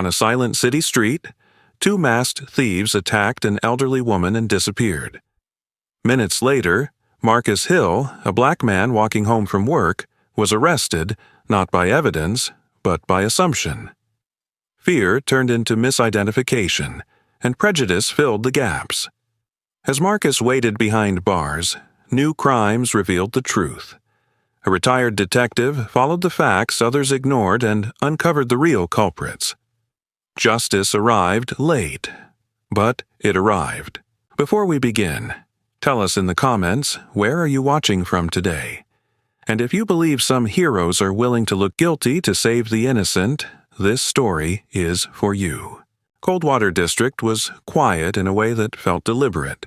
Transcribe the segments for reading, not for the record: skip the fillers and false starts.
On a silent city street, two masked thieves attacked an elderly woman and disappeared. Minutes later, Marcus Hill, a black man walking home from work, was arrested, not by evidence, but by assumption. Fear turned into misidentification, and prejudice filled the gaps. As Marcus waited behind bars, new crimes revealed the truth. A retired detective followed the facts others ignored and uncovered the real culprits. Justice arrived late, but it arrived. Before we begin, tell us in the comments, where are you watching from today? And if you believe some heroes are willing to look guilty to save the innocent, this story is for you. Coldwater District was quiet in a way that felt deliberate.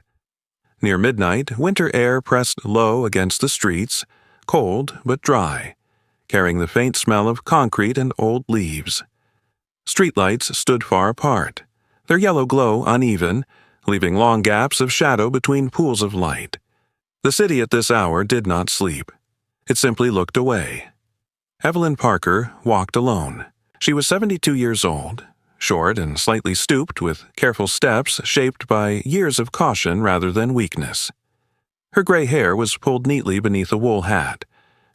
Near midnight, winter air pressed low against the streets, cold but dry, carrying the faint smell of concrete and old leaves. Streetlights stood far apart, their yellow glow uneven, leaving long gaps of shadow between pools of light. The city at this hour did not sleep. It simply looked away. Evelyn Parker walked alone. She was 72 years old, short and slightly stooped, with careful steps shaped by years of caution rather than weakness. Her gray hair was pulled neatly beneath a wool hat,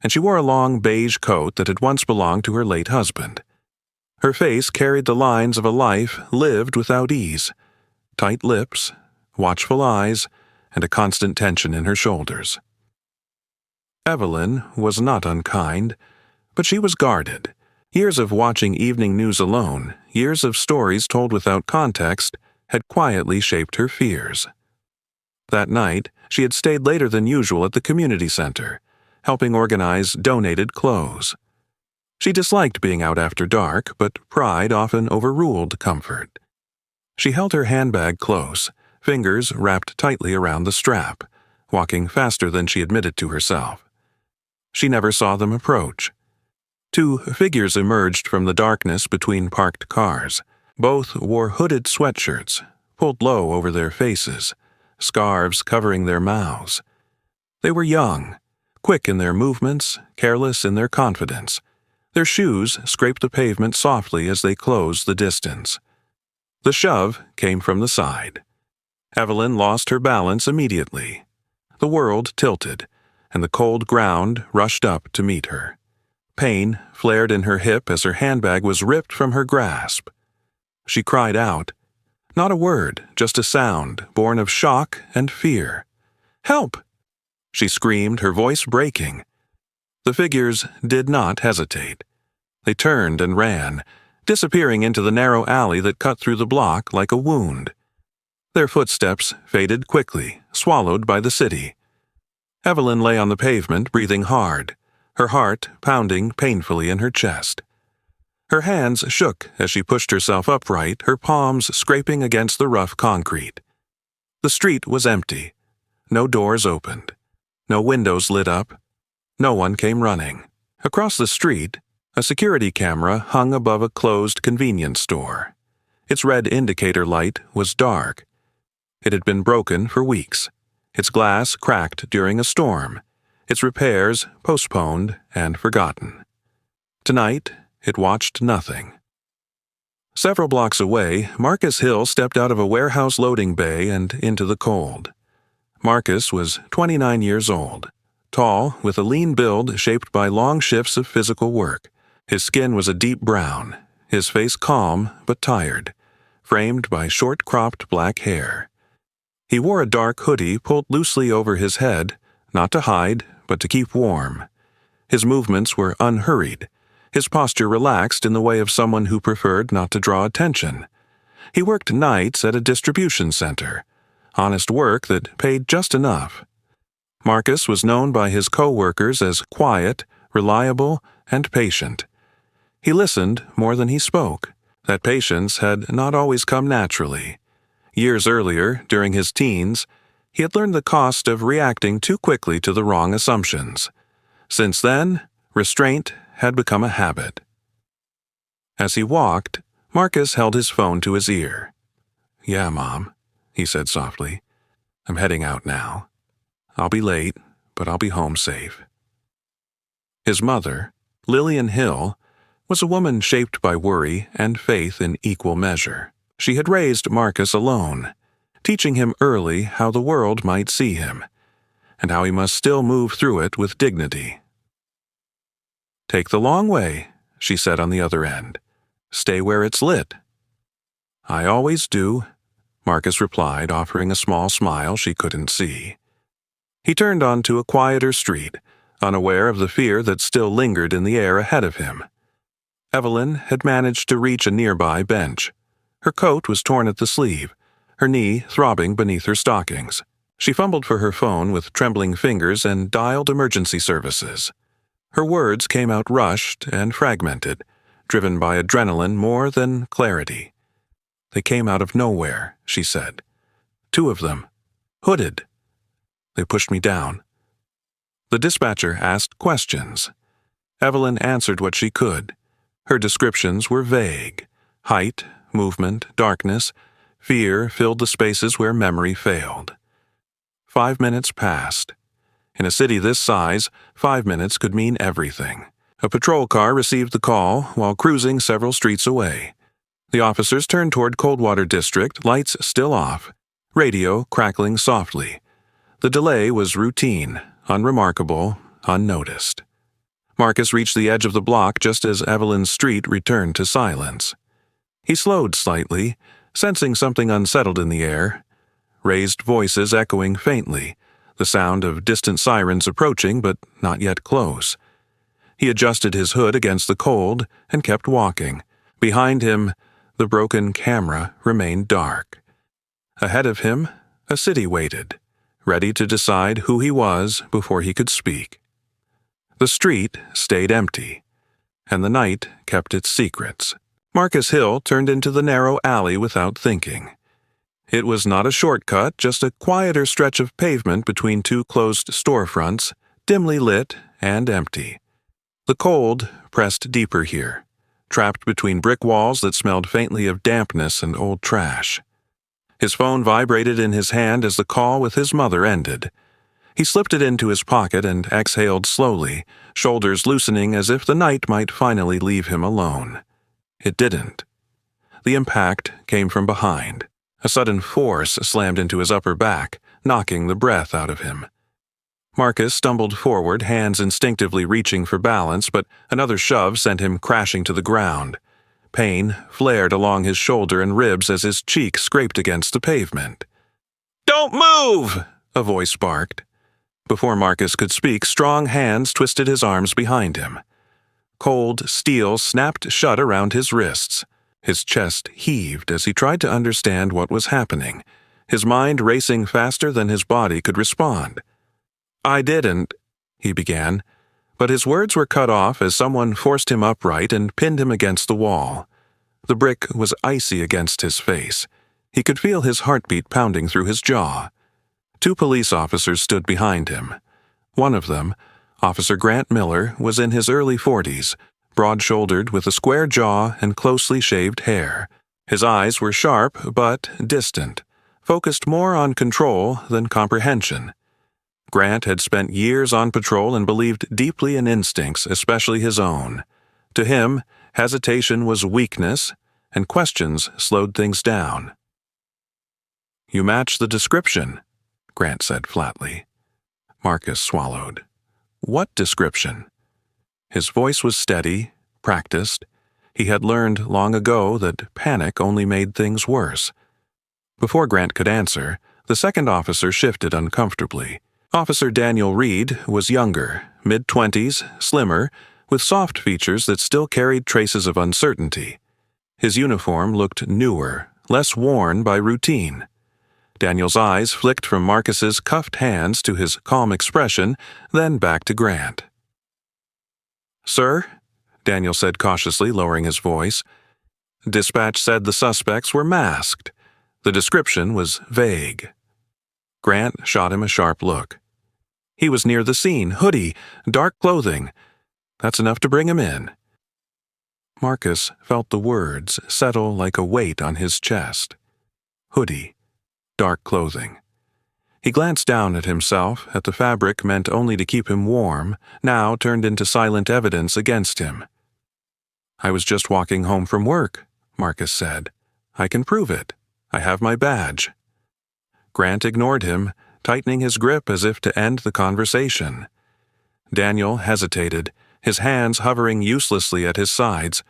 and she wore a long beige coat that had once belonged to her late husband. Her face carried the lines of a life lived without ease: tight lips, watchful eyes, and a constant tension in her shoulders. Evelyn was not unkind, but she was guarded. Years of watching evening news alone, years of stories told without context, had quietly shaped her fears. That night, she had stayed later than usual at the community center, helping organize donated clothes. She disliked being out after dark, but pride often overruled comfort. She held her handbag close, fingers wrapped tightly around the strap, walking faster than she admitted to herself. She never saw them approach. Two figures emerged from the darkness between parked cars. Both wore hooded sweatshirts, pulled low over their faces, scarves covering their mouths. They were young, quick in their movements, careless in their confidence. Their shoes scraped the pavement softly as they closed the distance. The shove came from the side. Evelyn lost her balance immediately. The world tilted, and the cold ground rushed up to meet her. Pain flared in her hip as her handbag was ripped from her grasp. She cried out. Not a word, just a sound, born of shock and fear. "Help!" she screamed, her voice breaking. The figures did not hesitate. They turned and ran, disappearing into the narrow alley that cut through the block like a wound. Their footsteps faded quickly, swallowed by the city. Evelyn lay on the pavement, breathing hard, her heart pounding painfully in her chest. Her hands shook as she pushed herself upright, her palms scraping against the rough concrete. The street was empty. No doors opened. No windows lit up. No one came running. Across the street, a security camera hung above a closed convenience store. Its red indicator light was dark. It had been broken for weeks. Its glass cracked during a storm. Its repairs postponed and forgotten. Tonight, it watched nothing. Several blocks away, Marcus Hill stepped out of a warehouse loading bay and into the cold. Marcus was 29 years old, tall, with a lean build shaped by long shifts of physical work. His skin was a deep brown, his face calm but tired, framed by short-cropped black hair. He wore a dark hoodie pulled loosely over his head, not to hide, but to keep warm. His movements were unhurried, his posture relaxed in the way of someone who preferred not to draw attention. He worked nights at a distribution center, honest work that paid just enough. Marcus was known by his co-workers as quiet, reliable, and patient. He listened more than he spoke. That patience had not always come naturally. Years earlier, during his teens, he had learned the cost of reacting too quickly to the wrong assumptions. Since then, restraint had become a habit. As he walked, Marcus held his phone to his ear. "Yeah, Mom," he said softly. "I'm heading out now. I'll be late, but I'll be home safe." His mother, Lillian Hill, was a woman shaped by worry and faith in equal measure. She had raised Marcus alone, teaching him early how the world might see him, and how he must still move through it with dignity. "Take the long way," she said on the other end. "Stay where it's lit." "I always do," Marcus replied, offering a small smile she couldn't see. He turned onto a quieter street, unaware of the fear that still lingered in the air ahead of him. Evelyn had managed to reach a nearby bench. Her coat was torn at the sleeve, her knee throbbing beneath her stockings. She fumbled for her phone with trembling fingers and dialed emergency services. Her words came out rushed and fragmented, driven by adrenaline more than clarity. "They came out of nowhere," she said. "Two of them. Hooded. They pushed me down." The dispatcher asked questions. Evelyn answered what she could. Her descriptions were vague. Height, movement, darkness, fear filled the spaces where memory failed. 5 minutes passed. In a city this size, 5 minutes could mean everything. A patrol car received the call while cruising several streets away. The officers turned toward Coldwater District, lights still off, radio crackling softly. The delay was routine, unremarkable, unnoticed. Marcus reached the edge of the block just as Evelyn's street returned to silence. He slowed slightly, sensing something unsettled in the air. Raised voices echoing faintly, the sound of distant sirens approaching but not yet close. He adjusted his hood against the cold and kept walking. Behind him, the broken camera remained dark. Ahead of him, a city waited, ready to decide who he was before he could speak. The street stayed empty, and the night kept its secrets. Marcus Hill turned into the narrow alley without thinking. It was not a shortcut, just a quieter stretch of pavement between two closed storefronts, dimly lit and empty. The cold pressed deeper here, trapped between brick walls that smelled faintly of dampness and old trash. His phone vibrated in his hand as the call with his mother ended. He slipped it into his pocket and exhaled slowly, shoulders loosening as if the night might finally leave him alone. It didn't. The impact came from behind. A sudden force slammed into his upper back, knocking the breath out of him. Marcus stumbled forward, hands instinctively reaching for balance, but another shove sent him crashing to the ground. Pain flared along his shoulder and ribs as his cheek scraped against the pavement. "Don't move!" a voice barked. Before Marcus could speak, strong hands twisted his arms behind him. Cold steel snapped shut around his wrists. His chest heaved as he tried to understand what was happening, his mind racing faster than his body could respond. "I didn't," he began, but his words were cut off as someone forced him upright and pinned him against the wall. The brick was icy against his face. He could feel his heartbeat pounding through his jaw. 2 police officers stood behind him. One of them, Officer Grant Miller, was in his early 40s, broad-shouldered with a square jaw and closely shaved hair. His eyes were sharp but distant, focused more on control than comprehension. Grant had spent years on patrol and believed deeply in instincts, especially his own. To him, hesitation was weakness, and questions slowed things down. "You match the description," Grant said flatly. Marcus swallowed. "What description?" His voice was steady, practiced. He had learned long ago that panic only made things worse. Before Grant could answer, the second officer shifted uncomfortably. Officer Daniel Reed was younger, mid-20s, slimmer, with soft features that still carried traces of uncertainty. His uniform looked newer, less worn by routine. Daniel's eyes flicked from Marcus's cuffed hands to his calm expression, then back to Grant. "Sir?" Daniel said cautiously, lowering his voice. "Dispatch said the suspects were masked. The description was vague." Grant shot him a sharp look. "He was near the scene, hoodie, dark clothing. That's enough to bring him in." Marcus felt the words settle like a weight on his chest. Hoodie, dark clothing. He glanced down at himself, at the fabric meant only to keep him warm, now turned into silent evidence against him. "I was just walking home from work," Marcus said. "I can prove it. I have my badge." Grant ignored him, tightening his grip as if to end the conversation. Daniel hesitated, his hands hovering uselessly at his sides.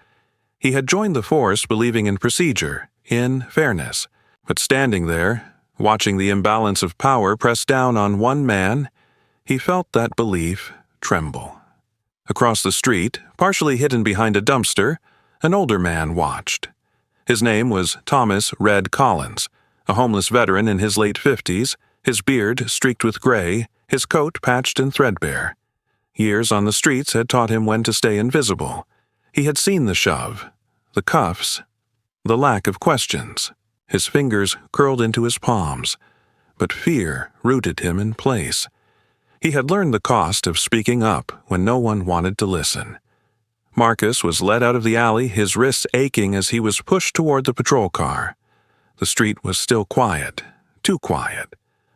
He had joined the force believing in procedure, in fairness, but standing there, watching the imbalance of power press down on one man, he felt that belief tremble. Across the street, partially hidden behind a dumpster, an older man watched. His name was Thomas Red Collins, a homeless veteran in his late 50s, his beard streaked with gray, his coat patched and threadbare. Years on the streets had taught him when to stay invisible. He had seen the shove, the cuffs, the lack of questions. His fingers curled into his palms, but fear rooted him in place. He had learned the cost of speaking up when no one wanted to listen. Marcus was led out of the alley, his wrists aching as he was pushed toward the patrol car. The street was still quiet, too quiet.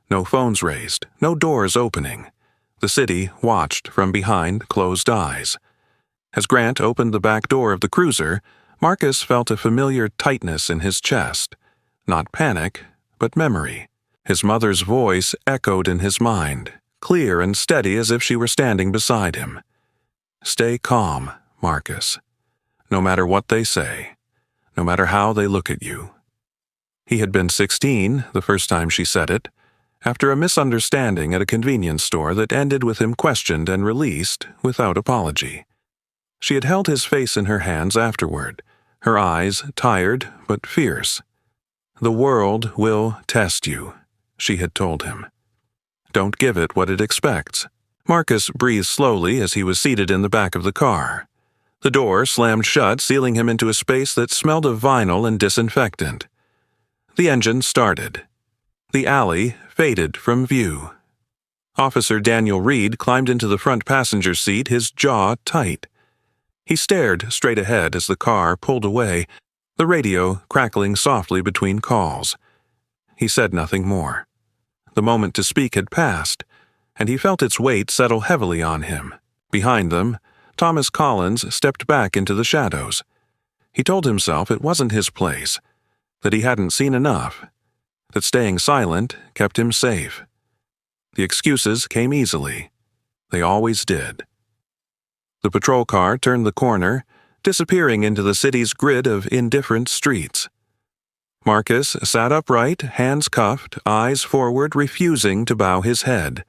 No phones raised, no doors opening. The city watched from behind closed eyes. As Grant opened the back door of the cruiser, Marcus felt a familiar tightness in his chest. Not panic, but memory. His mother's voice echoed in his mind, clear and steady as if she were standing beside him. "Stay calm, Marcus. No matter what they say, no matter how they look at you." He had been 16 the first time she said it, after a misunderstanding at a convenience store that ended with him questioned and released without apology. She had held his face in her hands afterward, her eyes tired but fierce. "The world will test you," she had told him. "Don't give it what it expects." Marcus breathed slowly as he was seated in the back of the car. The door slammed shut, sealing him into a space that smelled of vinyl and disinfectant. The engine started. The alley faded from view. Officer Daniel Reed climbed into the front passenger seat, his jaw tight. He stared straight ahead as the car pulled away, the radio crackling softly between calls. He said nothing more. The moment to speak had passed, and he felt its weight settle heavily on him. Behind them, Thomas Collins stepped back into the shadows. He told himself it wasn't his place, that he hadn't seen enough, that staying silent kept him safe. The excuses came easily. They always did. The patrol car turned the corner, disappearing into the city's grid of indifferent streets. Marcus sat upright, hands cuffed, eyes forward, refusing to bow his head.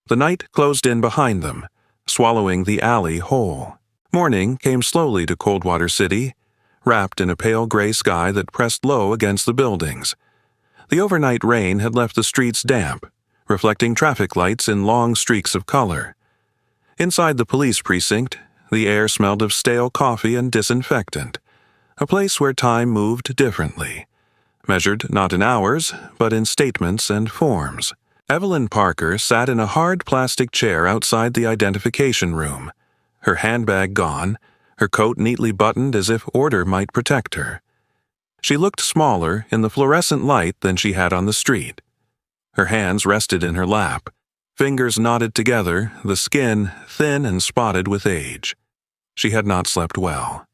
The night closed in behind them, swallowing the alley whole. Morning came slowly to Coldwater City, wrapped in a pale gray sky that pressed low against the buildings. The overnight rain had left the streets damp, reflecting traffic lights in long streaks of color. Inside the police precinct, the air smelled of stale coffee and disinfectant, a place where time moved differently, measured not in hours, but in statements and forms. Evelyn Parker sat in a hard plastic chair outside the identification room, her handbag gone, her coat neatly buttoned as if order might protect her. She looked smaller in the fluorescent light than she had on the street. Her hands rested in her lap, fingers knotted together, the skin thin and spotted with age. She had not slept well.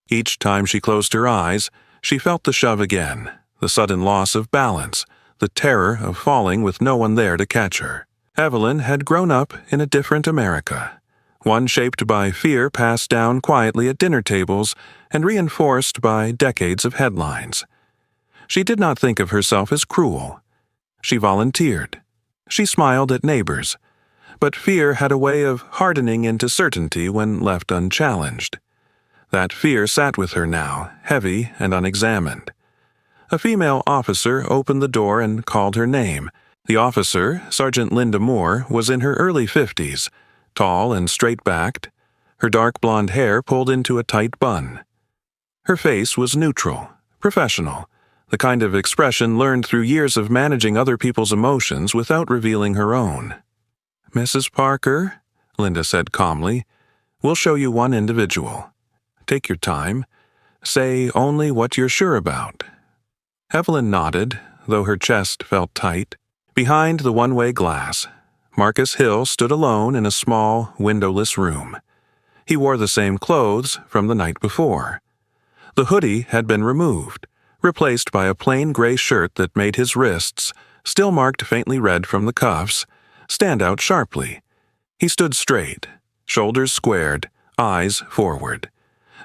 Each time she closed her eyes, she felt the shove again, the sudden loss of balance, the terror of falling with no one there to catch her. Evelyn had grown up in a different America, one shaped by fear passed down quietly at dinner tables and reinforced by decades of headlines. She did not think of herself as cruel. She volunteered. She smiled at neighbors. But fear had a way of hardening into certainty when left unchallenged. That fear sat with her now, heavy and unexamined. A female officer opened the door and called her name. The officer, Sergeant Linda Moore, was in her early 50s, tall and straight-backed, her dark blonde hair pulled into a tight bun. Her face was neutral, professional, the kind of expression learned through years of managing other people's emotions without revealing her own. "Mrs. Parker," Linda said calmly, "we'll show you one individual. Take your time. Say only what you're sure about." Evelyn nodded, though her chest felt tight. Behind the one-way glass, Marcus Hill stood alone in a small, windowless room. He wore the same clothes from the night before. The hoodie had been removed, replaced by a plain gray shirt that made his wrists, still marked faintly red from the cuffs, stand out sharply. He stood straight, shoulders squared, eyes forward.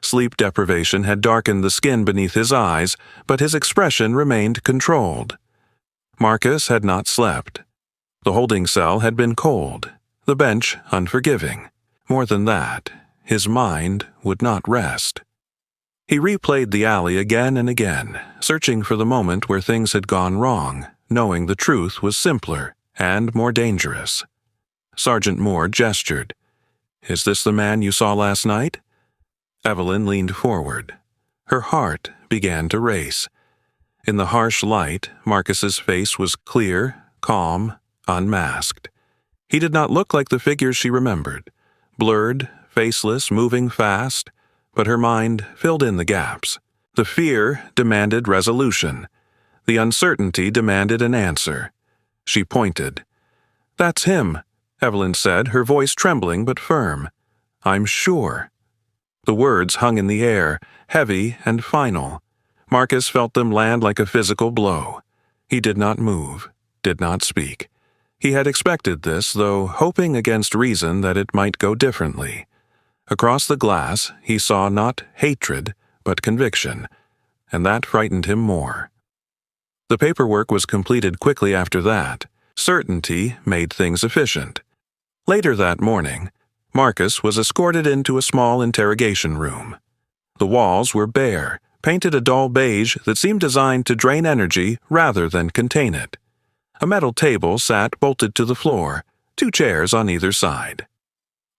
Sleep deprivation had darkened the skin beneath his eyes, but his expression remained controlled. Marcus had not slept. The holding cell had been cold, the bench unforgiving. More than that, his mind would not rest. He replayed the alley again and again, searching for the moment where things had gone wrong, knowing the truth was simpler and more dangerous. Sergeant Moore gestured. "Is this the man you saw last night?" Evelyn leaned forward. Her heart began to race. In the harsh light, Marcus's face was clear, calm, unmasked. He did not look like the figure she remembered, blurred, faceless, moving fast, but her mind filled in the gaps. The fear demanded resolution. The uncertainty demanded an answer. She pointed. "That's him," Evelyn said, her voice trembling but firm. "I'm sure." The words hung in the air, heavy and final. Marcus felt them land like a physical blow. He did not move, did not speak. He had expected this, though hoping against reason that it might go differently. Across the glass, he saw not hatred, but conviction, and that frightened him more. The paperwork was completed quickly after that. Certainty made things efficient. Later that morning, Marcus was escorted into a small interrogation room. The walls were bare, painted a dull beige that seemed designed to drain energy rather than contain it. A metal table sat bolted to the floor, 2 chairs on either side.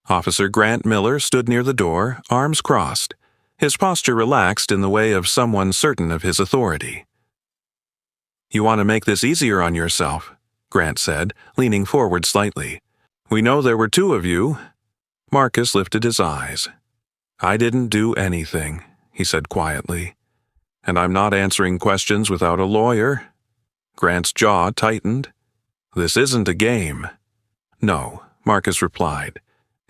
Officer Grant Miller stood near the door, arms crossed, his posture relaxed in the way of someone certain of his authority. "You want to make this easier on yourself," Grant said, leaning forward slightly. "We know there were 2 of you." Marcus lifted his eyes. "I didn't do anything," he said quietly. "And I'm not answering questions without a lawyer." Grant's jaw tightened. "This isn't a game." "No," Marcus replied.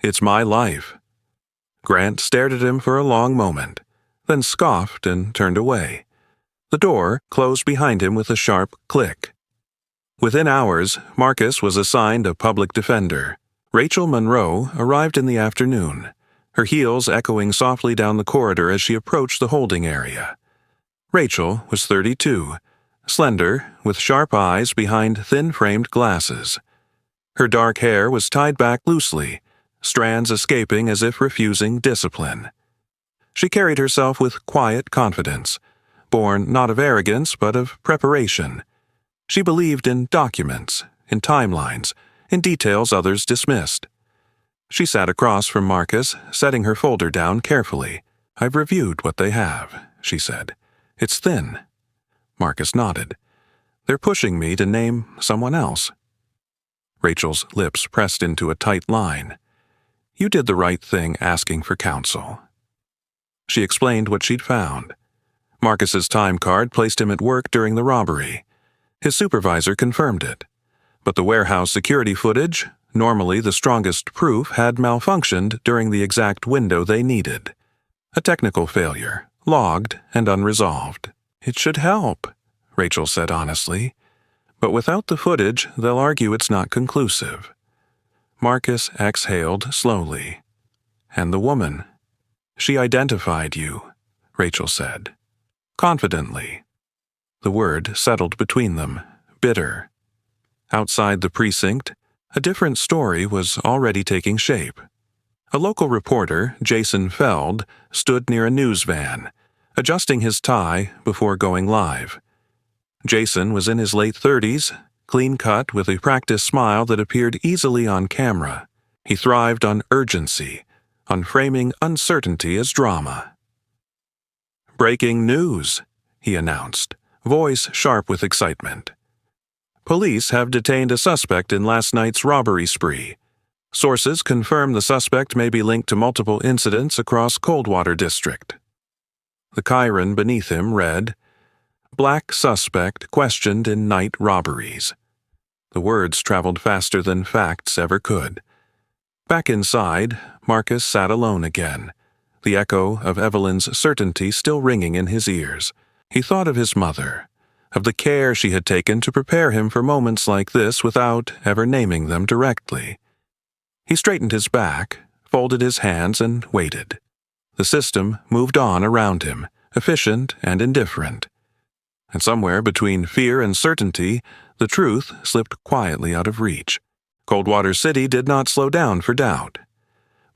"It's my life." Grant stared at him for a long moment, then scoffed and turned away. The door closed behind him with a sharp click. Within hours, Marcus was assigned a public defender. Rachel Monroe arrived in the afternoon, her heels echoing softly down the corridor as she approached the holding area. Rachel was 32, slender, with sharp eyes behind thin-framed glasses. Her dark hair was tied back loosely, strands escaping as if refusing discipline. She carried herself with quiet confidence, born not of arrogance but of preparation. She believed in documents, in timelines, in details others dismissed. She sat across from Marcus, setting her folder down carefully. "I've reviewed what they have," she said. "It's thin." Marcus nodded. "They're pushing me to name someone else." Rachel's lips pressed into a tight line. "You did the right thing asking for counsel." She explained what she'd found. Marcus's time card placed him at work during the robbery. His supervisor confirmed it. But the warehouse security footage, normally the strongest proof, had malfunctioned during the exact window they needed. A technical failure, logged and unresolved. "It should help," Rachel said honestly. "But without the footage, they'll argue it's not conclusive." Marcus exhaled slowly. "And the woman? She identified you," Rachel said. Confidently. The word settled between them, bitter. Outside the precinct, a different story was already taking shape. A local reporter, Jason Feld, stood near a news van, adjusting his tie before going live. Jason was in his late 30s, clean-cut with a practiced smile that appeared easily on camera. He thrived on urgency, on framing uncertainty as drama. "Breaking news," he announced, voice sharp with excitement. "Police have detained a suspect in last night's robbery spree. Sources confirm the suspect may be linked to multiple incidents across Coldwater District." The chyron beneath him read, "Black suspect questioned in night robberies." The words traveled faster than facts ever could. Back inside, Marcus sat alone again, the echo of Evelyn's certainty still ringing in his ears. He thought of his mother, of the care she had taken to prepare him for moments like this without ever naming them directly. He straightened his back, folded his hands, and waited. The system moved on around him, efficient and indifferent. And somewhere between fear and certainty, the truth slipped quietly out of reach. Coldwater City did not slow down for doubt.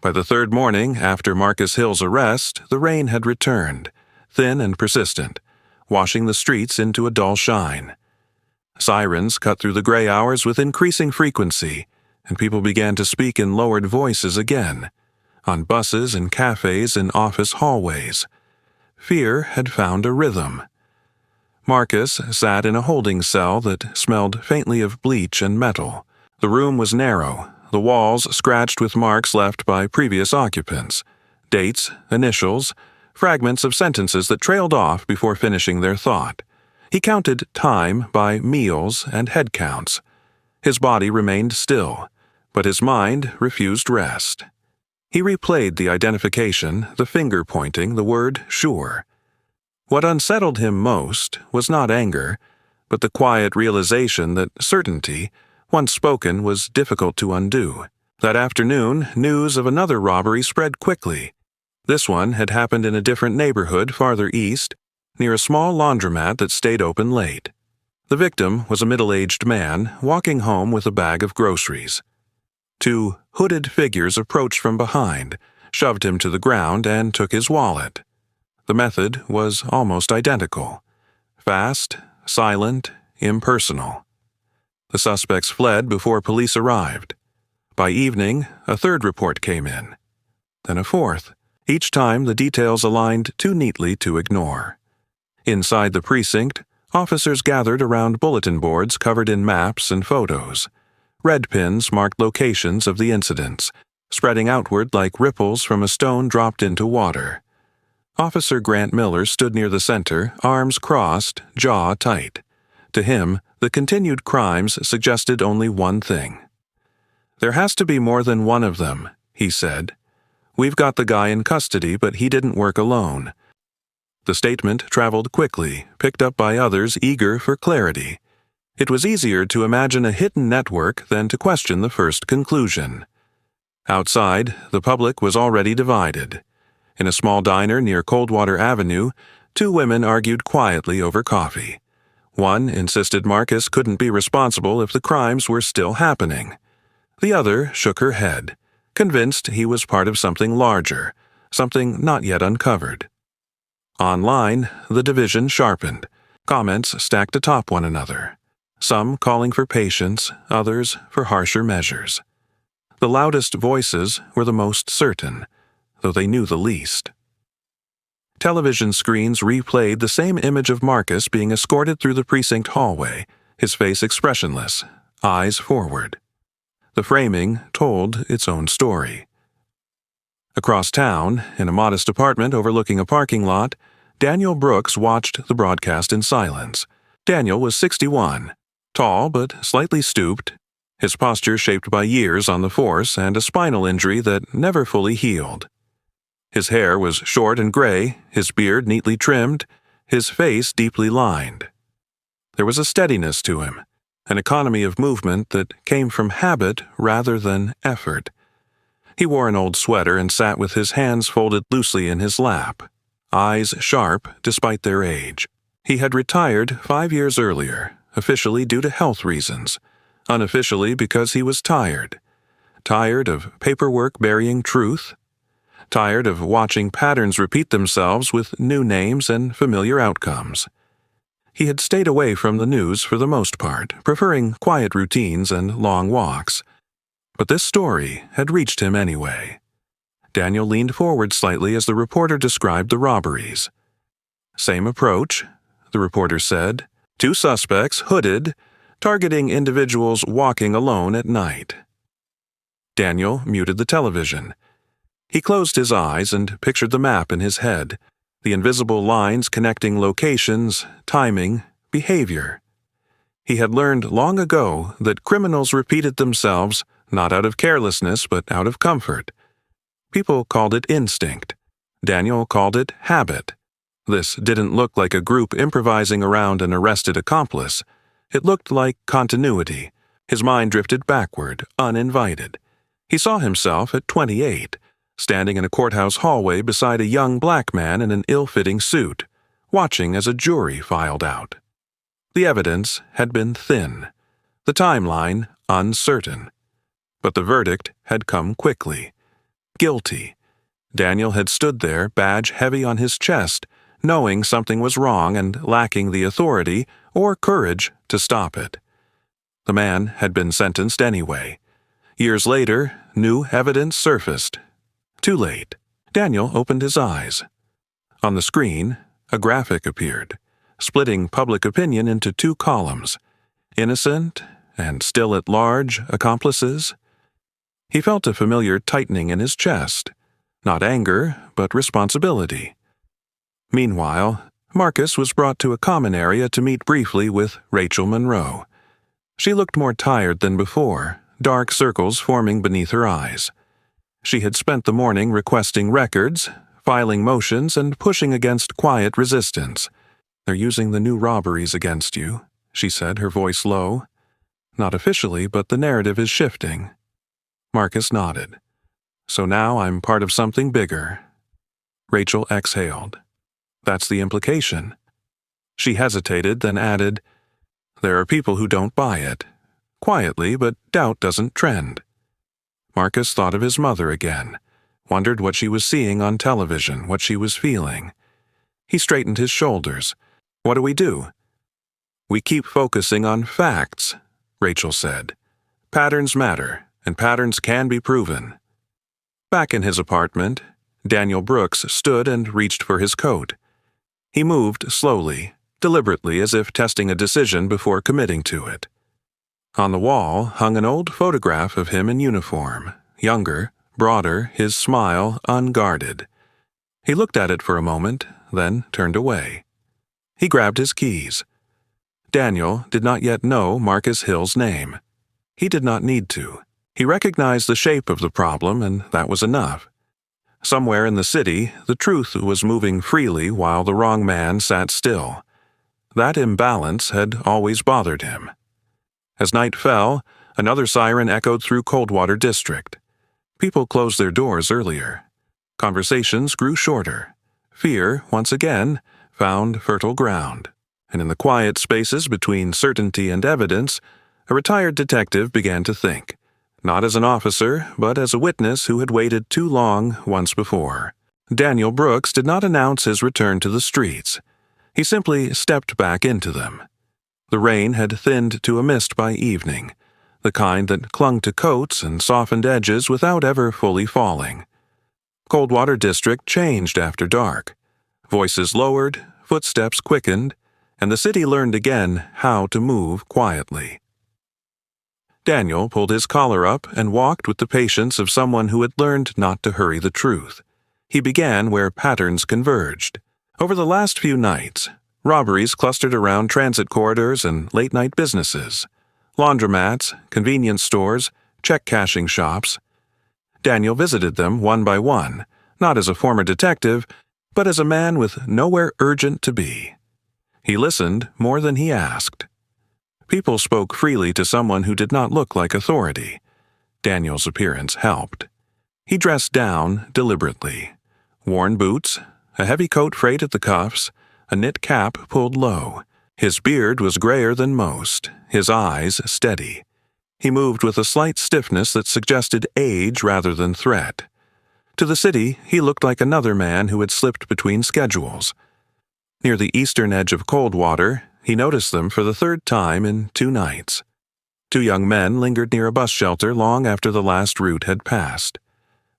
By the third morning after Marcus Hill's arrest, the rain had returned, thin and persistent, washing the streets into a dull shine. Sirens cut through the gray hours with increasing frequency, and people began to speak in lowered voices again, on buses and cafes and office hallways. Fear had found a rhythm. Marcus sat in a holding cell that smelled faintly of bleach and metal. The room was narrow, the walls scratched with marks left by previous occupants, dates, initials, fragments of sentences that trailed off before finishing their thought. He counted time by meals and head counts. His body remained still, but his mind refused rest. He replayed the identification, the finger pointing, the word sure. What unsettled him most was not anger, but the quiet realization that certainty, once spoken, was difficult to undo. That afternoon, news of another robbery spread quickly. This one had happened in a different neighborhood farther east, near a small laundromat that stayed open late. The victim was a middle-aged man walking home with a bag of groceries. Two hooded figures approached from behind, shoved him to the ground, and took his wallet. The method was almost identical. Fast, silent, impersonal. The suspects fled before police arrived. By evening, a third report came in. Then a fourth. Each time the details aligned too neatly to ignore. Inside the precinct, officers gathered around bulletin boards covered in maps and photos. Red pins marked locations of the incidents, spreading outward like ripples from a stone dropped into water. Officer Grant Miller stood near the center, arms crossed, jaw tight. To him, the continued crimes suggested only one thing. "There has to be more than one of them," he said. "We've got the guy in custody, but he didn't work alone." The statement traveled quickly, picked up by others eager for clarity. It was easier to imagine a hidden network than to question the first conclusion. Outside, the public was already divided. In a small diner near Coldwater Avenue, two women argued quietly over coffee. One insisted Marcus couldn't be responsible if the crimes were still happening. The other shook her head, convinced he was part of something larger, something not yet uncovered. Online, the division sharpened, comments stacked atop one another, some calling for patience, others for harsher measures. The loudest voices were the most certain, though they knew the least. Television screens replayed the same image of Marcus being escorted through the precinct hallway, his face expressionless, eyes forward. The framing told its own story. Across town, in a modest apartment overlooking a parking lot, Daniel Brooks watched the broadcast in silence. Daniel was 61, tall but slightly stooped, his posture shaped by years on the force and a spinal injury that never fully healed. His hair was short and gray, his beard neatly trimmed, his face deeply lined. There was a steadiness to him, an economy of movement that came from habit rather than effort. He wore an old sweater and sat with his hands folded loosely in his lap, eyes sharp despite their age. He had retired 5 years earlier, officially due to health reasons, unofficially because he was tired. Tired of paperwork burying truth, tired of watching patterns repeat themselves with new names and familiar outcomes. He had stayed away from the news for the most part, preferring quiet routines and long walks. But this story had reached him anyway. Daniel leaned forward slightly as the reporter described the robberies. "Same approach," the reporter said. "Two suspects, hooded, targeting individuals walking alone at night." Daniel muted the television. He closed his eyes and pictured the map in his head, the invisible lines connecting locations, timing, behavior. He had learned long ago that criminals repeated themselves not out of carelessness but out of comfort. People called it instinct. Daniel called it habit. This didn't look like a group improvising around an arrested accomplice. It looked like continuity. His mind drifted backward, uninvited. He saw himself at 28, standing in a courthouse hallway beside a young black man in an ill-fitting suit, watching as a jury filed out. The evidence had been thin, the timeline uncertain. But the verdict had come quickly. Guilty. Daniel had stood there, badge heavy on his chest, knowing something was wrong and lacking the authority or courage to stop it. The man had been sentenced anyway. Years later, new evidence surfaced. Too late. Daniel opened his eyes. On the screen, a graphic appeared, splitting public opinion into two columns: innocent and still at large accomplices. He felt a familiar tightening in his chest, not anger, but responsibility. Meanwhile, Marcus was brought to a common area to meet briefly with Rachel Monroe. She looked more tired than before, dark circles forming beneath her eyes. She had spent the morning requesting records, filing motions, and pushing against quiet resistance. "They're using the new robberies against you," she said, her voice low. "Not officially, but the narrative is shifting." Marcus nodded. "So now I'm part of something bigger." Rachel exhaled. "That's the implication." She hesitated, then added, "There are people who don't buy it. Quietly, but doubt doesn't trend." Marcus thought of his mother again, wondered what she was seeing on television, what she was feeling. He straightened his shoulders. "What do we do?" "We keep focusing on facts," Rachel said. "Patterns matter, and patterns can be proven." Back in his apartment, Daniel Brooks stood and reached for his coat. He moved slowly, deliberately, as if testing a decision before committing to it. On the wall hung an old photograph of him in uniform, younger, broader, his smile unguarded. He looked at it for a moment, then turned away. He grabbed his keys. Daniel did not yet know Marcus Hill's name. He did not need to. He recognized the shape of the problem, and that was enough. Somewhere in the city, the truth was moving freely while the wrong man sat still. That imbalance had always bothered him. As night fell, another siren echoed through Coldwater District. People closed their doors earlier. Conversations grew shorter. Fear, once again, found fertile ground. And in the quiet spaces between certainty and evidence, a retired detective began to think, not as an officer, but as a witness who had waited too long once before. Daniel Brooks did not announce his return to the streets. He simply stepped back into them. The rain had thinned to a mist by evening, the kind that clung to coats and softened edges without ever fully falling. Coldwater District changed after dark. Voices lowered, footsteps quickened, and the city learned again how to move quietly. Daniel pulled his collar up and walked with the patience of someone who had learned not to hurry the truth. He began where patterns converged. Over the last few nights, robberies clustered around transit corridors and late-night businesses, laundromats, convenience stores, check-cashing shops. Daniel visited them one by one, not as a former detective, but as a man with nowhere urgent to be. He listened more than he asked. People spoke freely to someone who did not look like authority. Daniel's appearance helped. He dressed down deliberately. Worn boots, a heavy coat frayed at the cuffs, a knit cap pulled low. His beard was grayer than most, his eyes steady. He moved with a slight stiffness that suggested age rather than threat. To the city, he looked like another man who had slipped between schedules. Near the eastern edge of Coldwater, he noticed them for the third time in 2 nights. 2 young men lingered near a bus shelter long after the last route had passed.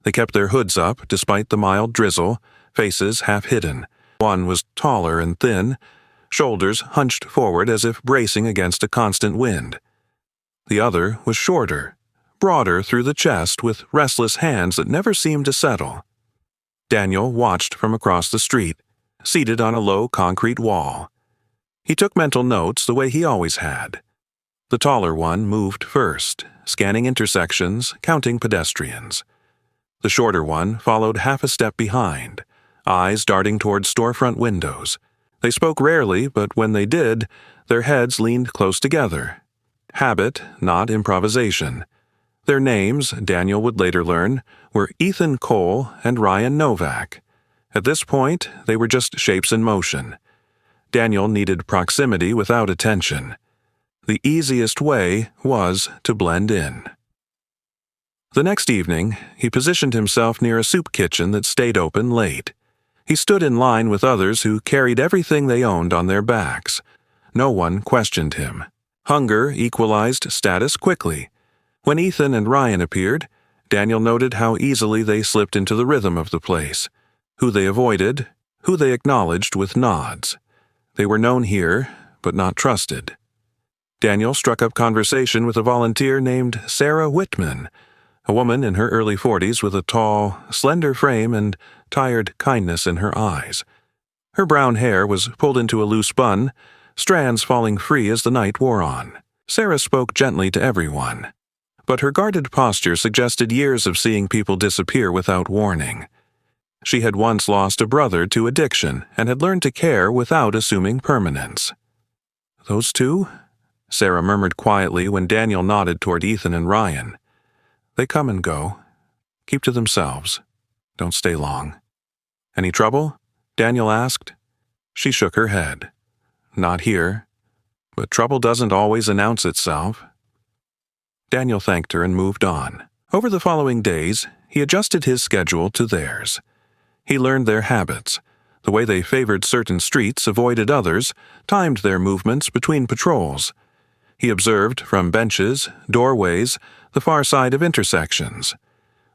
They kept their hoods up despite the mild drizzle, faces half hidden. One was taller and thin, shoulders hunched forward as if bracing against a constant wind. The other was shorter, broader through the chest with restless hands that never seemed to settle. Daniel watched from across the street, seated on a low concrete wall. He took mental notes the way he always had. The taller one moved first, scanning intersections, counting pedestrians. The shorter one followed half a step behind, eyes darting toward storefront windows. They spoke rarely, but when they did, their heads leaned close together. Habit, not improvisation. Their names, Daniel would later learn, were Ethan Cole and Ryan Novak. At this point, they were just shapes in motion. Daniel needed proximity without attention. The easiest way was to blend in. The next evening, he positioned himself near a soup kitchen that stayed open late. He stood in line with others who carried everything they owned on their backs. No one questioned him. Hunger equalized status quickly. When Ethan and Ryan appeared, Daniel noted how easily they slipped into the rhythm of the place, who they avoided, who they acknowledged with nods. They were known here, but not trusted. Daniel struck up conversation with a volunteer named Sarah Whitman, a woman in her early 40s with a tall, slender frame and tired kindness in her eyes. Her brown hair was pulled into a loose bun, strands falling free as the night wore on. Sarah spoke gently to everyone, but her guarded posture suggested years of seeing people disappear without warning. She had once lost a brother to addiction and had learned to care without assuming permanence. "Those two?" Sarah murmured quietly when Daniel nodded toward Ethan and Ryan. "They come and go. Keep to themselves. Don't stay long." "Any trouble?" Daniel asked. She shook her head. "Not here. But trouble doesn't always announce itself." Daniel thanked her and moved on. Over the following days, he adjusted his schedule to theirs. He learned their habits, the way they favored certain streets, avoided others, timed their movements between patrols. He observed from benches, doorways, the far side of intersections.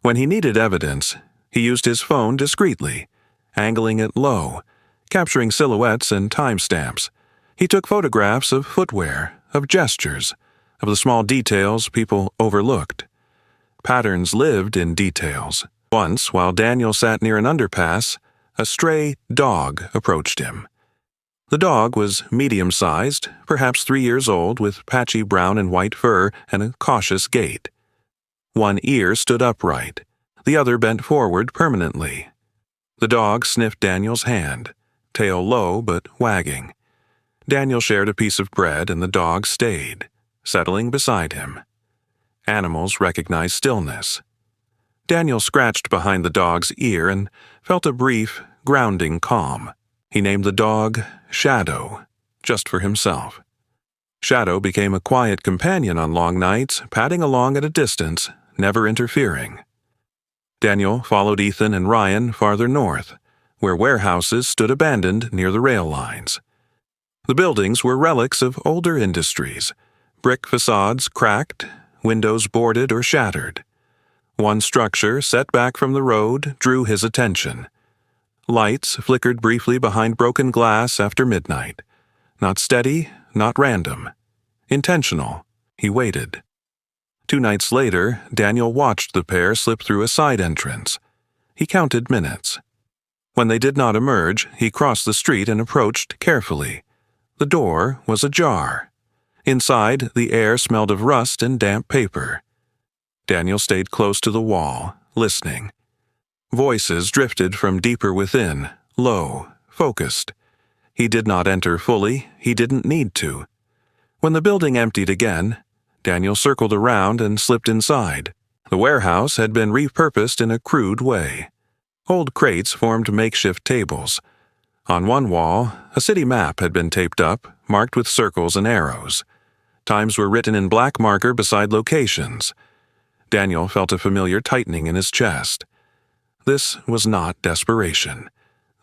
When he needed evidence, he used his phone discreetly, angling it low, capturing silhouettes and timestamps. He took photographs of footwear, of gestures, of the small details people overlooked. Patterns lived in details. Once, while Daniel sat near an underpass, a stray dog approached him. The dog was medium-sized, perhaps 3 years old, with patchy brown and white fur and a cautious gait. One ear stood upright, the other bent forward permanently. The dog sniffed Daniel's hand, tail low but wagging. Daniel shared a piece of bread and the dog stayed, settling beside him. Animals recognize stillness. Daniel scratched behind the dog's ear and felt a brief, grounding calm. He named the dog Shadow, just for himself. Shadow became a quiet companion on long nights, padding along at a distance, never interfering. Daniel followed Ethan and Ryan farther north, where warehouses stood abandoned near the rail lines. The buildings were relics of older industries, brick facades cracked, windows boarded or shattered. One structure, set back from the road, drew his attention. Lights flickered briefly behind broken glass after midnight. Not steady, not random. Intentional. He waited. 2 nights later, Daniel watched the pair slip through a side entrance. He counted minutes. When they did not emerge, he crossed the street and approached carefully. The door was ajar. Inside, the air smelled of rust and damp paper. Daniel stayed close to the wall, listening. Voices drifted from deeper within, low, focused. He did not enter fully, he didn't need to. When the building emptied again, Daniel circled around and slipped inside. The warehouse had been repurposed in a crude way. Old crates formed makeshift tables. On one wall, a city map had been taped up, marked with circles and arrows. Times were written in black marker beside locations. Daniel felt a familiar tightening in his chest. This was not desperation.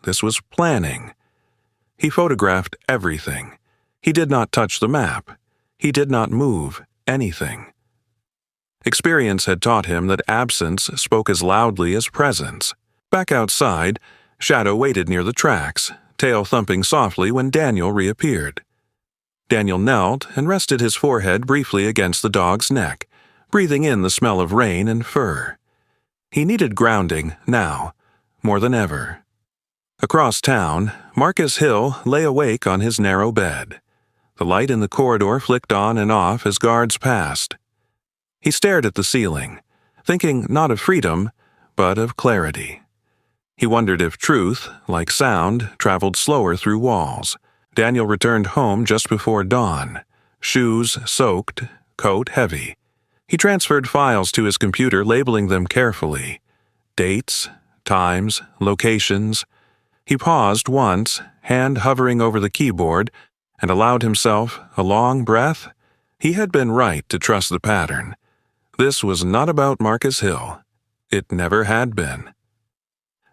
This was planning. He photographed everything. He did not touch the map. He did not move anything. Experience had taught him that absence spoke as loudly as presence. Back outside, Shadow waited near the tracks, tail thumping softly when Daniel reappeared. Daniel knelt and rested his forehead briefly against the dog's neck, breathing in the smell of rain and fur. He needed grounding now, more than ever. Across town, Marcus Hill lay awake on his narrow bed. The light in the corridor flicked on and off as guards passed. He stared at the ceiling, thinking not of freedom, but of clarity. He wondered if truth, like sound, traveled slower through walls. Daniel returned home just before dawn, shoes soaked, coat heavy. He transferred files to his computer, labeling them carefully. Dates, times, locations. He paused once, hand hovering over the keyboard, and allowed himself a long breath. He had been right to trust the pattern. This was not about Marcus Hill. It never had been.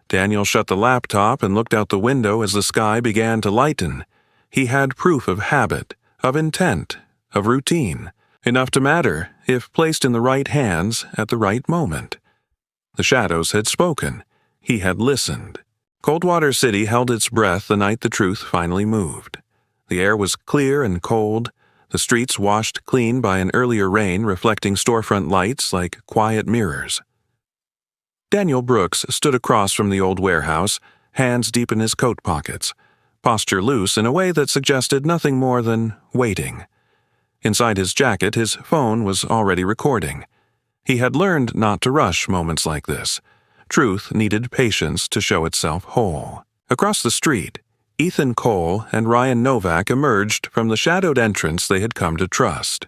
Daniel shut the laptop and looked out the window as the sky began to lighten. He had proof of habit, of intent, of routine, enough to matter if placed in the right hands at the right moment. The shadows had spoken. He had listened. Coldwater City held its breath the night the truth finally moved. The air was clear and cold, the streets washed clean by an earlier rain reflecting storefront lights like quiet mirrors. Daniel Brooks stood across from the old warehouse, hands deep in his coat pockets, posture loose in a way that suggested nothing more than waiting. Inside his jacket, his phone was already recording. He had learned not to rush moments like this. Truth needed patience to show itself whole. Across the street, Ethan Cole and Ryan Novak emerged from the shadowed entrance they had come to trust.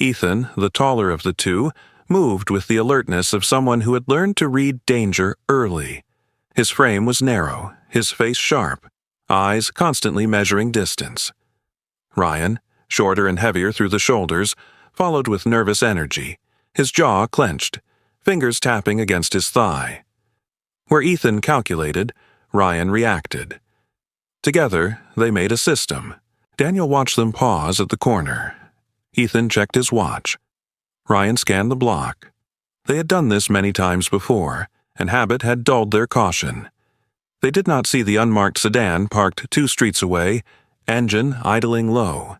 Ethan, the taller of the two, moved with the alertness of someone who had learned to read danger early. His frame was narrow, his face sharp, eyes constantly measuring distance. Ryan, shorter and heavier through the shoulders, followed with nervous energy, his jaw clenched, fingers tapping against his thigh. Where Ethan calculated, Ryan reacted. Together, they made a system. Daniel watched them pause at the corner. Ethan checked his watch. Ryan scanned the block. They had done this many times before, and habit had dulled their caution. They did not see the unmarked sedan parked 2 streets away, engine idling low.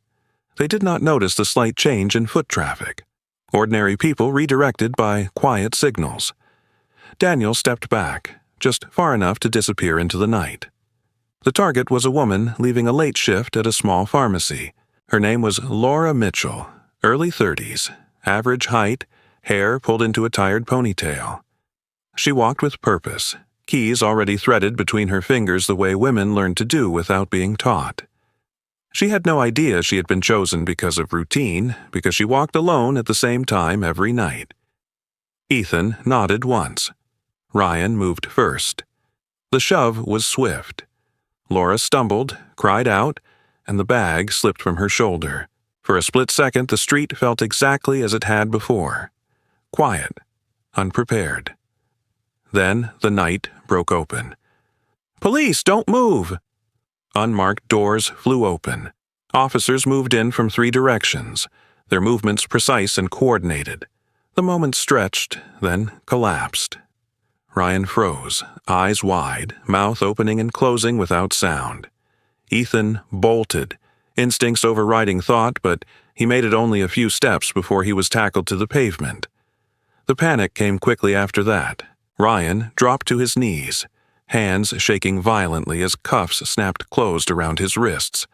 They did not notice the slight change in foot traffic. Ordinary people redirected by quiet signals. Daniel stepped back, just far enough to disappear into the night. The target was a woman leaving a late shift at a small pharmacy. Her name was Laura Mitchell, early 30s, average height, hair pulled into a tired ponytail. She walked with purpose, keys already threaded between her fingers the way women learn to do without being taught. She had no idea she had been chosen because of routine, because she walked alone at the same time every night. Ethan nodded once. Ryan moved first. The shove was swift. Laura stumbled, cried out, and the bag slipped from her shoulder. For a split second, the street felt exactly as it had before. Quiet, unprepared. Then the night broke open. "Police, don't move!" Unmarked doors flew open. Officers moved in from 3 directions, their movements precise and coordinated. The moment stretched, then collapsed. Ryan froze, eyes wide, mouth opening and closing without sound. Ethan bolted, instincts overriding thought, but he made it only a few steps before he was tackled to the pavement. The panic came quickly after that. Ryan dropped to his knees, hands shaking violently as cuffs snapped closed around his wrists.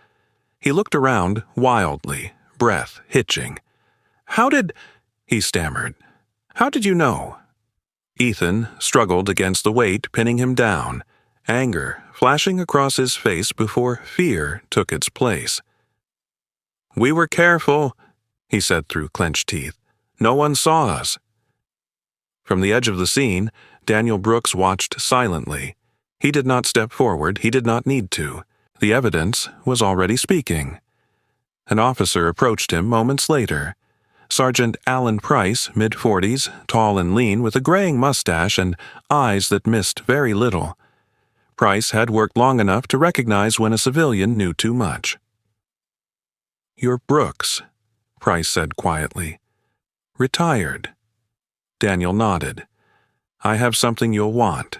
He looked around wildly, breath hitching. He stammered. "How did you know?" Ethan struggled against the weight pinning him down, anger flashing across his face before fear took its place. "We were careful," he said through clenched teeth. "No one saw us." From the edge of the scene, Daniel Brooks watched silently. He did not step forward, he did not need to. The evidence was already speaking. An officer approached him moments later. Sergeant Alan Price, mid-40s, tall and lean, with a graying mustache and eyes that missed very little. Price had worked long enough to recognize when a civilian knew too much. "You're Brooks," Price said quietly. "Retired." Daniel nodded. "I have something you'll want."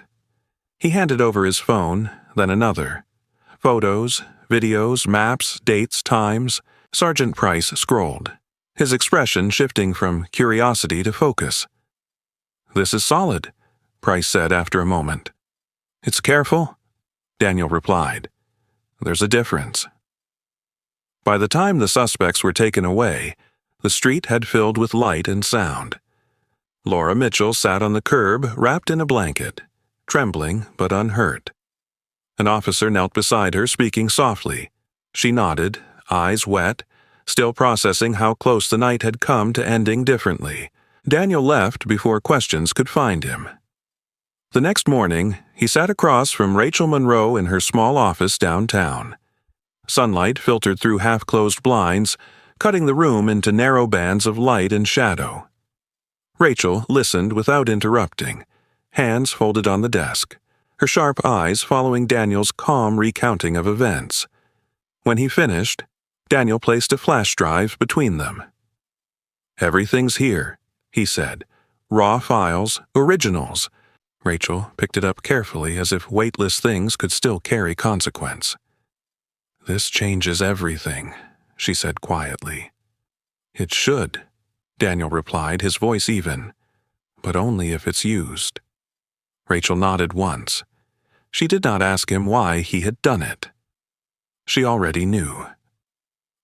He handed over his phone, then another. Photos, videos, maps, dates, times. Sergeant Price scrolled, his expression shifting from curiosity to focus. "This is solid," Price said after a moment. "It's careful," Daniel replied. "There's a difference." By the time the suspects were taken away, the street had filled with light and sound. Laura Mitchell sat on the curb, wrapped in a blanket, trembling but unhurt. An officer knelt beside her, speaking softly. She nodded, eyes wet, still processing how close the night had come to ending differently. Daniel left before questions could find him. The next morning, he sat across from Rachel Monroe in her small office downtown. Sunlight filtered through half-closed blinds, cutting the room into narrow bands of light and shadow. Rachel listened without interrupting, hands folded on the desk, her sharp eyes following Daniel's calm recounting of events. When he finished, Daniel placed a flash drive between them. "Everything's here," he said. "Raw files, originals." Rachel picked it up carefully, as if weightless things could still carry consequence. "This changes everything," she said quietly. "It should," Daniel replied, his voice even, "but only if it's used." Rachel nodded once. She did not ask him why he had done it. She already knew.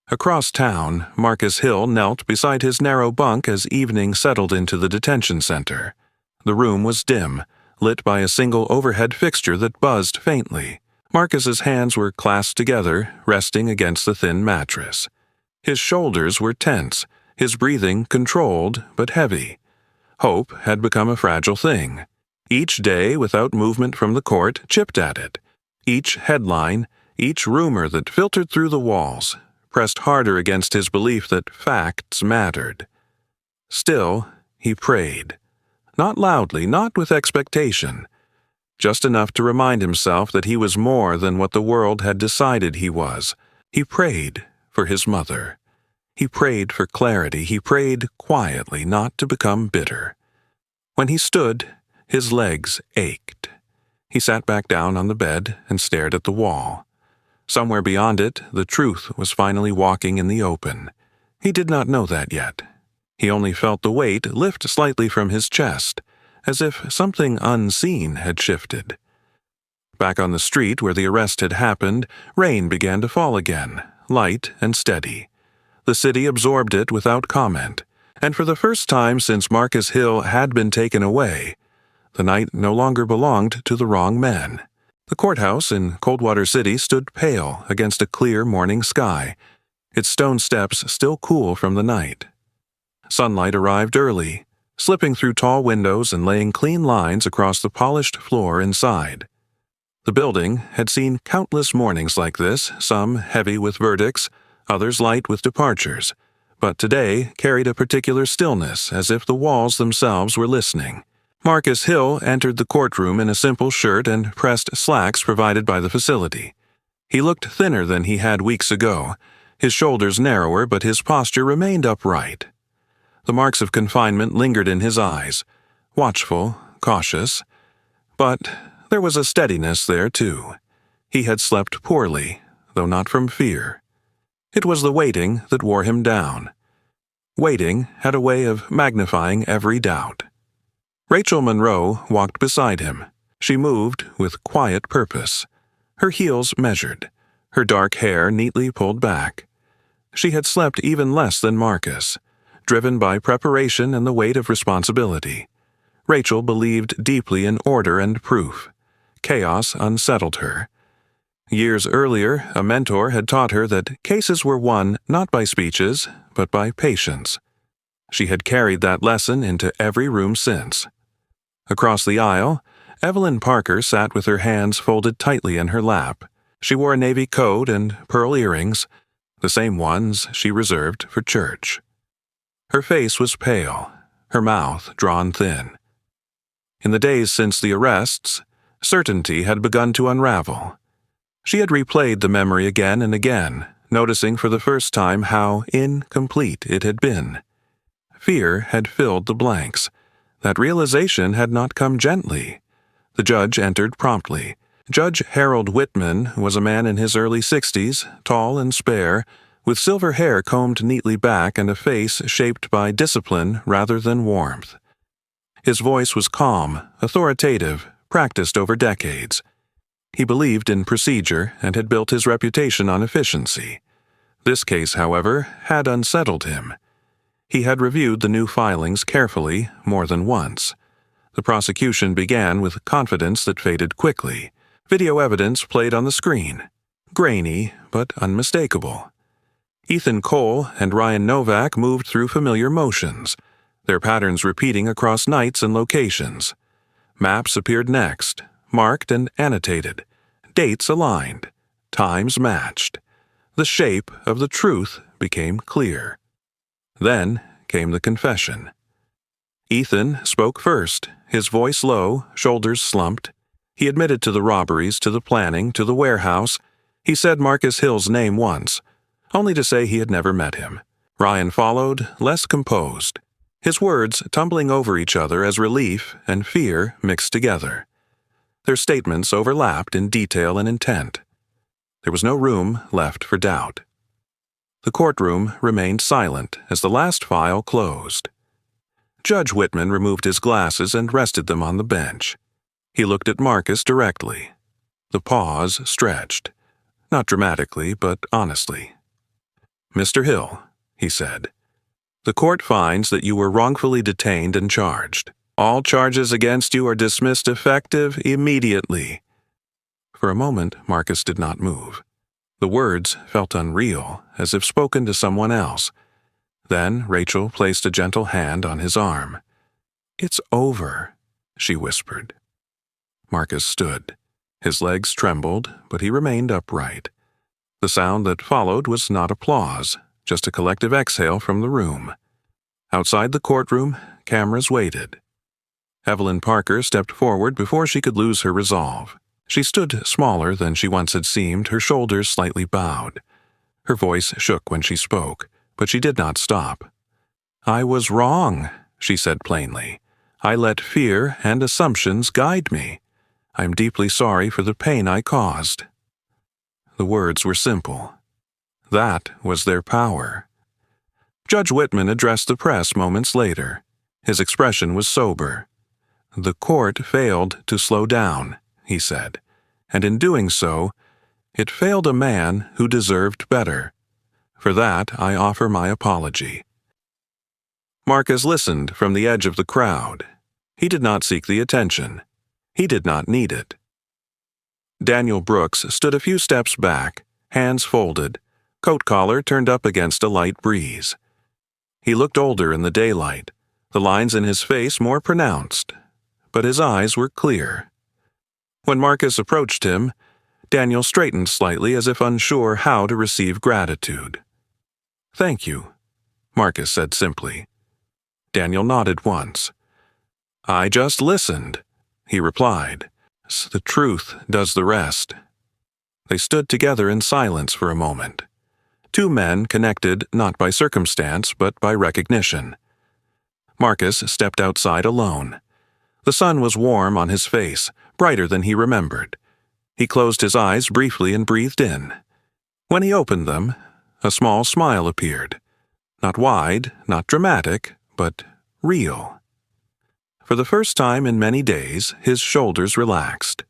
Across town, Marcus Hill knelt beside his narrow bunk as evening settled into the detention center. The room was dim, lit by a single overhead fixture that buzzed faintly. Marcus's hands were clasped together, resting against the thin mattress. His shoulders were tense, his breathing controlled but heavy. Hope had become a fragile thing. Each day without movement from the court chipped at it. Each headline, each rumor that filtered through the walls, pressed harder against his belief that facts mattered. Still, he prayed. Not loudly, not with expectation. Just enough to remind himself that he was more than what the world had decided he was. He prayed for his mother. He prayed for clarity. He prayed quietly, not to become bitter. When he stood, his legs ached. He sat back down on the bed and stared at the wall. Somewhere beyond it, the truth was finally walking in the open. He did not know that yet. He only felt the weight lift slightly from his chest, as if something unseen had shifted. Back on the street where the arrest had happened, rain began to fall again, light and steady. The city absorbed it without comment, and for the first time since Marcus Hill had been taken away, the night no longer belonged to the wrong men. The courthouse in Coldwater City stood pale against a clear morning sky, its stone steps still cool from the night. Sunlight arrived early, slipping through tall windows and laying clean lines across the polished floor inside. The building had seen countless mornings like this, some heavy with verdicts, others light with departures, but today carried a particular stillness, as if the walls themselves were listening. Marcus Hill entered the courtroom in a simple shirt and pressed slacks provided by the facility. He looked thinner than he had weeks ago, his shoulders narrower, but his posture remained upright. The marks of confinement lingered in his eyes, watchful, cautious, but there was a steadiness there, too. He had slept poorly, though not from fear. It was the waiting that wore him down. Waiting had a way of magnifying every doubt. Rachel Monroe walked beside him. She moved with quiet purpose, her heels measured, her dark hair neatly pulled back. She had slept even less than Marcus, driven by preparation and the weight of responsibility. Rachel believed deeply in order and proof. Chaos unsettled her. Years earlier, a mentor had taught her that cases were won not by speeches, but by patience. She had carried that lesson into every room since. Across the aisle, Evelyn Parker sat with her hands folded tightly in her lap. She wore a navy coat and pearl earrings, the same ones she reserved for church. Her face was pale, her mouth drawn thin. In the days since the arrests, certainty had begun to unravel. She had replayed the memory again and again, noticing for the first time how incomplete it had been. Fear had filled the blanks. That realization had not come gently. The judge entered promptly. Judge Harold Whitman was a man in his early 60s, tall and spare, with silver hair combed neatly back and a face shaped by discipline rather than warmth. His voice was calm, authoritative, practiced over decades. He believed in procedure and had built his reputation on efficiency. This case, however, had unsettled him. He had reviewed the new filings carefully more than once. The prosecution began with confidence that faded quickly. Video evidence played on the screen. Grainy, but unmistakable. Ethan Cole and Ryan Novak moved through familiar motions, their patterns repeating across nights and locations. Maps appeared next, marked and annotated. Dates aligned. Times matched. The shape of the truth became clear. Then came the confession. Ethan spoke first, his voice low, shoulders slumped. He admitted to the robberies, to the planning, to the warehouse. He said Marcus Hill's name once, only to say he had never met him. Ryan followed, less composed, his words tumbling over each other as relief and fear mixed together. Their statements overlapped in detail and intent. There was no room left for doubt. The courtroom remained silent as the last file closed. Judge Whitman removed his glasses and rested them on the bench. He looked at Marcus directly. The pause stretched, not dramatically, but honestly. "Mr. Hill," he said, "the court finds that you were wrongfully detained and charged. All charges against you are dismissed effective immediately." For a moment, Marcus did not move. The words felt unreal, as if spoken to someone else. Then Rachel placed a gentle hand on his arm. "It's over," she whispered. Marcus stood. His legs trembled, but he remained upright. The sound that followed was not applause, just a collective exhale from the room. Outside the courtroom, cameras waited. Evelyn Parker stepped forward before she could lose her resolve. She stood smaller than she once had seemed, her shoulders slightly bowed. Her voice shook when she spoke, but she did not stop. "I was wrong," she said plainly. "I let fear and assumptions guide me. I am deeply sorry for the pain I caused." The words were simple. That was their power. Judge Whitman addressed the press moments later. His expression was sober. "The court failed to slow down," he said, "and in doing so, it failed a man who deserved better. For that, I offer my apology." Marcus listened from the edge of the crowd. He did not seek the attention. He did not need it. Daniel Brooks stood a few steps back, hands folded, coat collar turned up against a light breeze. He looked older in the daylight, the lines in his face more pronounced, but his eyes were clear. When Marcus approached him, Daniel straightened slightly as if unsure how to receive gratitude. "Thank you," Marcus said simply. Daniel nodded once. "I just listened," he replied. "The truth does the rest." They stood together in silence for a moment. Two men connected not by circumstance but by recognition. Marcus stepped outside alone. The sun was warm on his face, brighter than he remembered. He closed his eyes briefly and breathed in. When he opened them, a small smile appeared. Not wide, not dramatic, but real. For the first time in many days, his shoulders relaxed.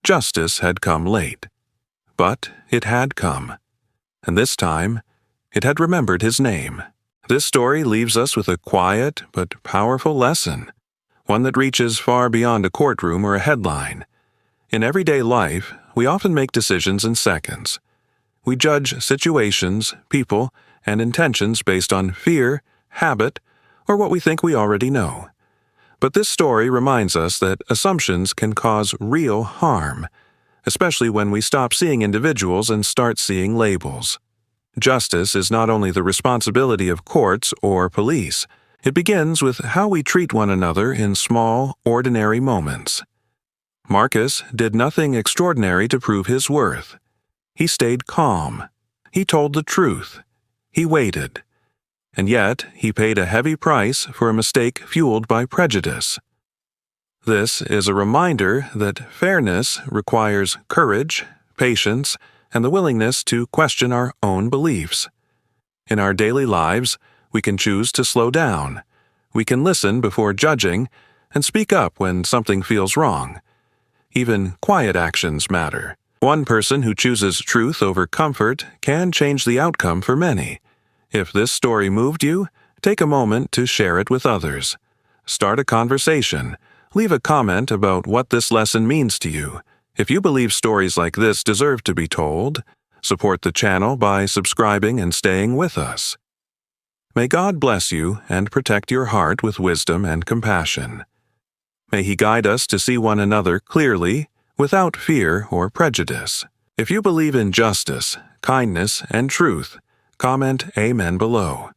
Justice had come late. But it had come. And this time, it had remembered his name. This story leaves us with a quiet but powerful lesson, one that reaches far beyond a courtroom or a headline. In everyday life, we often make decisions in seconds. We judge situations, people, and intentions based on fear, habit, or what we think we already know. But this story reminds us that assumptions can cause real harm, especially when we stop seeing individuals and start seeing labels. Justice is not only the responsibility of courts or police. It begins with how we treat one another in small, ordinary moments. Marcus did nothing extraordinary to prove his worth. He stayed calm. He told the truth. He waited. And yet, he paid a heavy price for a mistake fueled by prejudice. This is a reminder that fairness requires courage, patience, and the willingness to question our own beliefs. In our daily lives, we can choose to slow down. We can listen before judging and speak up when something feels wrong. Even quiet actions matter. One person who chooses truth over comfort can change the outcome for many. If this story moved you, take a moment to share it with others. Start a conversation. Leave a comment about what this lesson means to you. If you believe stories like this deserve to be told, support the channel by subscribing and staying with us. May God bless you and protect your heart with wisdom and compassion. May He guide us to see one another clearly, without fear or prejudice. If you believe in justice, kindness, and truth, comment Amen below.